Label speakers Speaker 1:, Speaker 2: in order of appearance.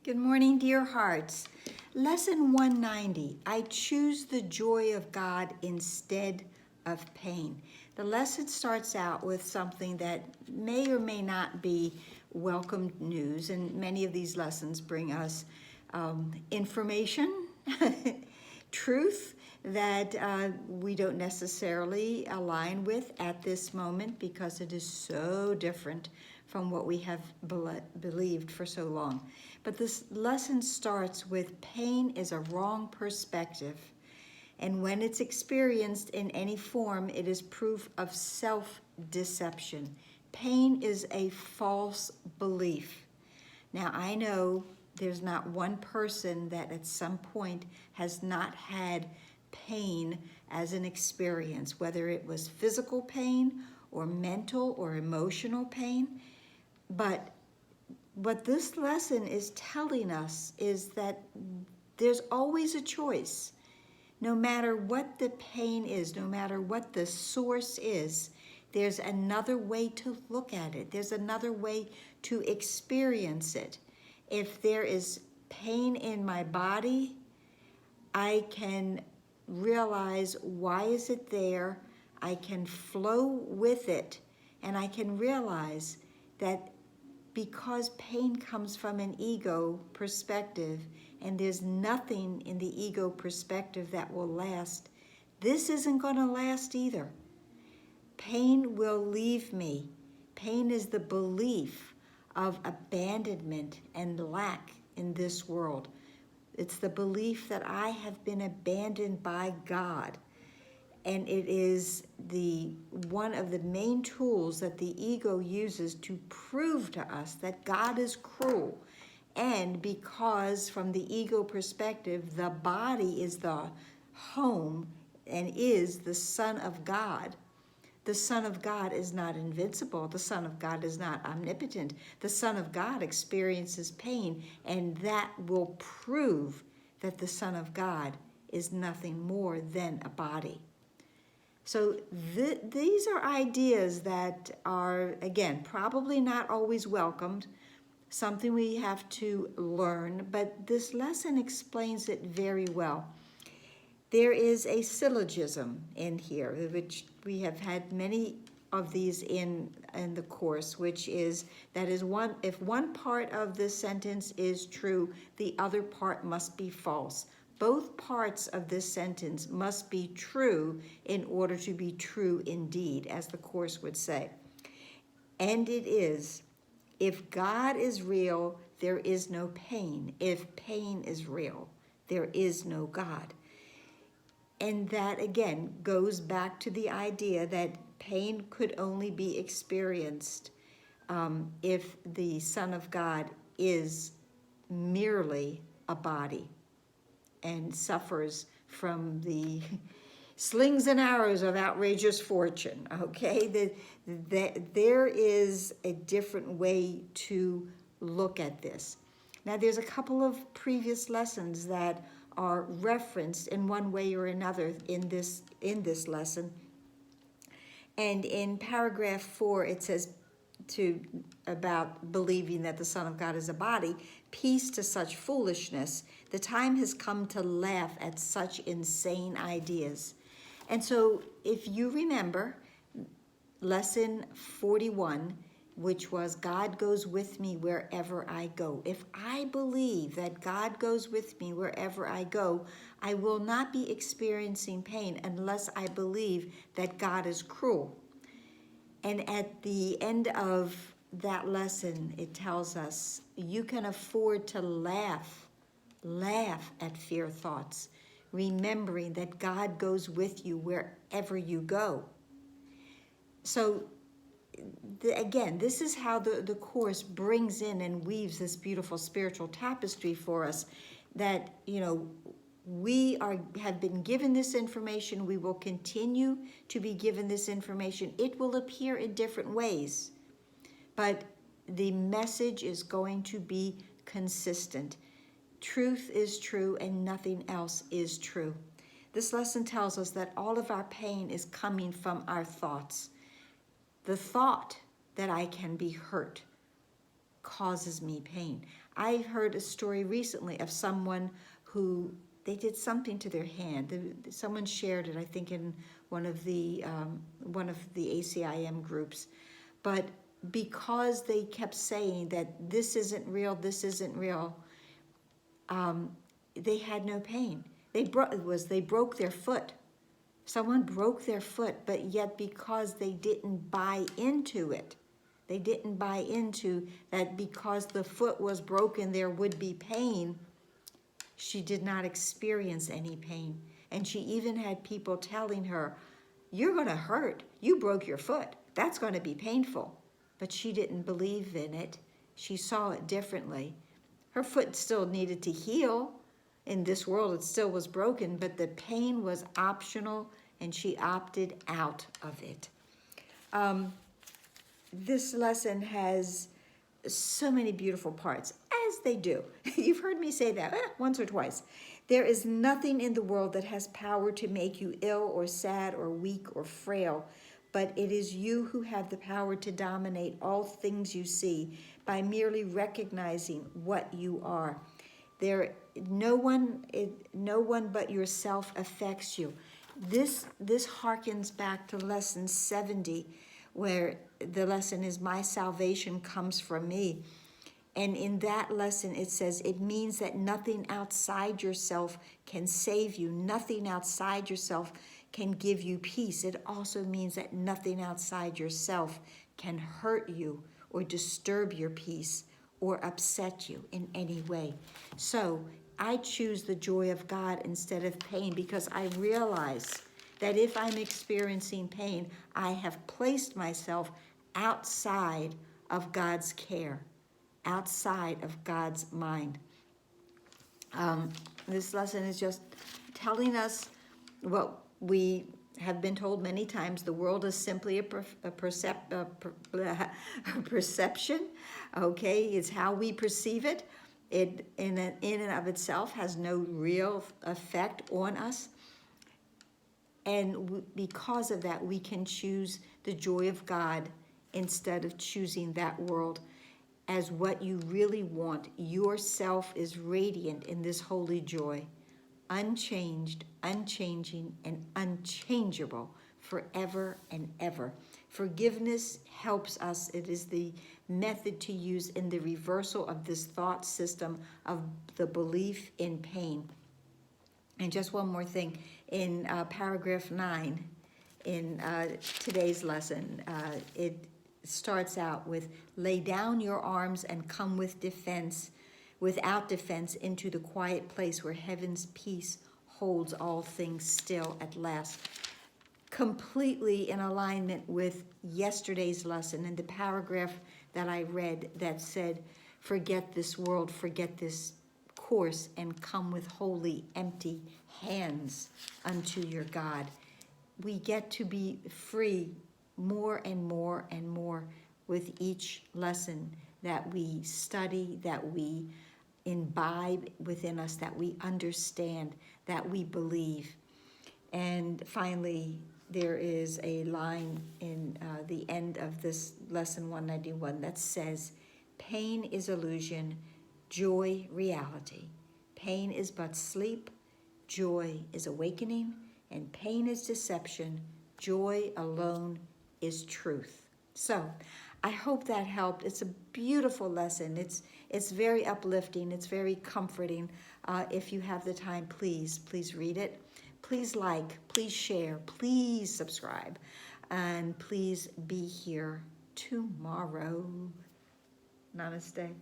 Speaker 1: Good morning, dear hearts. Lesson 190, I choose the joy of God instead of pain. The lesson starts out with something that may or may not be welcome news, and many of these lessons bring us information, truth that we don't necessarily align with at this moment because it is so different from what we have believed for so long. But this lesson starts with pain is a wrong perspective. And when it's experienced in any form, it is proof of self-deception. Pain is a false belief. Now, I know there's not one person that at some point has not had pain as an experience, whether it was physical pain or mental or emotional pain. But what this lesson is telling us is that there's always a choice. No matter what the pain is, no matter what the source is, there's another way to look at it. There's another way to experience it. If there is pain in my body, I can realize why is it there. I can flow with it, and I can realize that because pain comes from an ego perspective, and there's nothing in the ego perspective that will last, this isn't going to last either. Pain will leave me. Pain is the belief of abandonment and lack in this world. It's the belief that I have been abandoned by God. And it is one of the main tools that the ego uses to prove to us that God is cruel. And because from the ego perspective, the body is the home and is the Son of God. The Son of God is not invincible. The Son of God is not omnipotent. The Son of God experiences pain, and that will prove that the Son of God is nothing more than a body. So these are ideas that are, again, probably not always welcomed, something we have to learn, but this lesson explains it very well. There is a syllogism in here, which we have had many of these in the course, which is that is one, if one part of this sentence is true, the other part must be false. Both parts of this sentence must be true in order to be true indeed, as the course would say. And it is, if God is real, there is no pain. If pain is real, there is no God. And that, again, goes back to the idea that pain could only be experienced if the Son of God is merely a body and suffers from the slings and arrows of outrageous fortune, okay? There is a different way to look at this. Now, there's a couple of previous lessons that are referenced in one way or another in this lesson. And in paragraph 4, it says about believing that the Son of God is a body, peace to such foolishness. The time has come to laugh at such insane ideas. And so if you remember lesson 41, which was God goes with me wherever I go. If I believe that God goes with me wherever I go, I will not be experiencing pain unless I believe that God is cruel. And at the end of that lesson, it tells us you can afford to laugh at fear thoughts, remembering that God goes with you wherever you go. So again, this is how the Course brings in and weaves this beautiful spiritual tapestry for us that, we have been given this information. We will continue to be given this information. It will appear in different ways, but the message is going to be consistent. Truth is true and nothing else is true. This lesson tells us that all of our pain is coming from our thoughts. The thought that I can be hurt causes me pain. I heard a story recently of someone who they did something to their hand. Someone shared it, I think, in one of the ACIM groups. But because they kept saying that this isn't real, they had no pain. They broke their foot. Someone broke their foot, but yet because they didn't buy into it, they didn't buy into that because the foot was broken, there would be pain. She did not experience any pain. And she even had people telling her, "You're going to hurt. You broke your foot. That's going to be painful." But she didn't believe in it. She saw it differently. Her foot still needed to heal. In this world, it still was broken, but the pain was optional, and she opted out of it. This lesson has so many beautiful parts, as they do. You've heard me say that once or twice. There is nothing in the world that has power to make you ill or sad or weak or frail, but it is you who have the power to dominate all things you see by merely recognizing what you are. No one but yourself affects you. This harkens back to lesson 70, where the lesson is "My salvation comes from me." And in that lesson, it says it means that nothing outside yourself can save you. Nothing outside yourself can give you peace. It also means that nothing outside yourself can hurt you or disturb your peace or upset you in any way. So I choose the joy of God instead of pain, because I realize that if I'm experiencing pain, I have placed myself outside of God's care, outside of God's mind. This lesson is just telling us what we have been told many times: the world is simply a perception. Okay, it's how we perceive it. It in and of itself has no real effect on us. And because of that, we can choose the joy of God instead of choosing that world as what you really want. Yourself is radiant in this holy joy, unchanged, unchanging, and unchangeable forever and ever. Forgiveness helps us. It is the method to use in the reversal of this thought system of the belief in pain. And just one more thing, in paragraph 9 in today's lesson, it starts out with, "Lay down your arms and come without defense into the quiet place where heaven's peace holds all things still at last." Completely in alignment with yesterday's lesson and the paragraph that I read that said, "Forget this world, forget this course, and come with holy, empty hands unto your God." We get to be free more and more and more with each lesson that we study, that we imbibe within us, that we understand, that we believe. And finally, there is a line in the end of this lesson 191 that says, "Pain is illusion, joy reality. Pain is but sleep, joy is awakening, and pain is deception, joy alone is truth." So I hope that helped. It's a beautiful lesson. It's very uplifting. It's very comforting. If you have the time, please read it. Please like, please share, please subscribe, and please be here tomorrow. Namaste.